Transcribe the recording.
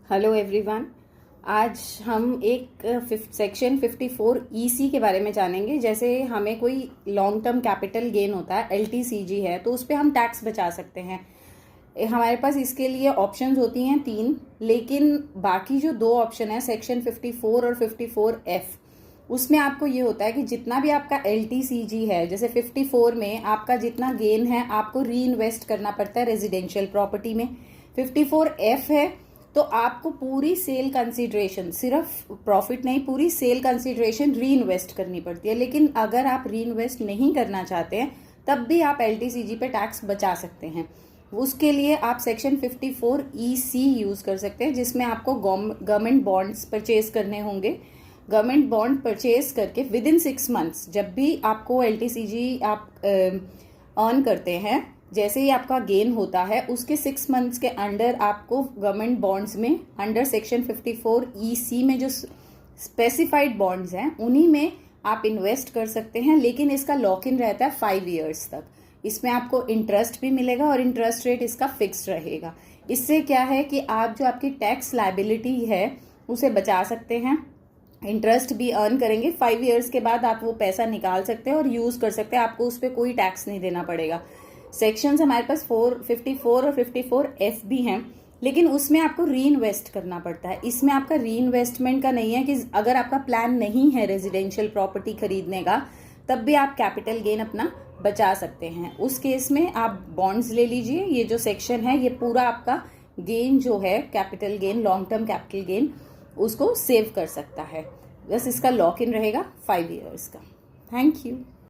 Hello everyone. आज हम एक सेक्शन 54 ईसी के बारे में जानेंगे। जैसे हमें कोई लॉन्ग टर्म कैपिटल गेन होता है, एलटीसीजी है, तो उस पर हम टैक्स बचा सकते हैं। हमारे पास इसके लिए ऑप्शंस होती हैं 3, लेकिन बाकी जो 2 ऑप्शन है सेक्शन 54 और 54F, उसमें आपको ये होता है कि जितना भी आपका एलटीसीजी है, जैसे 54 में आपका जितना गेन है आपको री इन्वेस्ट करना पड़ता है रेजिडेंशियल प्रॉपर्टी में। 54F है तो आपको पूरी सेल कंसीडरेशन, सिर्फ प्रॉफिट नहीं, पूरी सेल कंसीडरेशन री इन्वेस्ट करनी पड़ती है। लेकिन अगर आप री इन्वेस्ट नहीं करना चाहते हैं तब भी आप एलटीसीजी पे टैक्स बचा सकते हैं। उसके लिए आप सेक्शन 54 EC यूज कर सकते हैं, जिसमें आपको गवर्नमेंट बॉन्ड्स परचेज करने होंगे। गवर्नमेंट बॉन्ड परचेज करके विद इन 6 मंथ्स, जब भी आपको एलटीसीजी आप अर्न करते हैं, जैसे ही आपका गेन होता है उसके 6 मंथ्स के अंडर आपको गवर्नमेंट बॉन्ड्स में अंडर सेक्शन 54 EC में जो स्पेसिफाइड बॉन्ड्स हैं उन्हीं में आप इन्वेस्ट कर सकते हैं। लेकिन इसका लॉक इन रहता है 5 ईयर्स तक। इसमें आपको इंटरेस्ट भी मिलेगा और इंटरेस्ट रेट इसका फिक्स रहेगा। इससे क्या है कि आप जो आपकी टैक्स लायबिलिटी है उसे बचा सकते हैं, इंटरेस्ट भी अर्न करेंगे। 5 ईयर्स के बाद आप वो पैसा निकाल सकते हैं और यूज कर सकते हैं, आपको उस पर कोई टैक्स नहीं देना पड़ेगा। सेक्शंस हमारे पास 54 और 54F भी हैं, लेकिन उसमें आपको री इन्वेस्ट करना पड़ता है। इसमें आपका री इन्वेस्टमेंट का नहीं है कि अगर आपका प्लान नहीं है रेजिडेंशियल प्रॉपर्टी खरीदने का, तब भी आप कैपिटल गेन अपना बचा सकते हैं। उस केस में आप बॉन्ड्स ले लीजिए। ये जो सेक्शन है ये पूरा आपका गेन जो है, capital gain, long term capital gain, उसको सेव कर सकता है। बस इसका लॉक इन रहेगा 5 ईयर्स का। Thank you.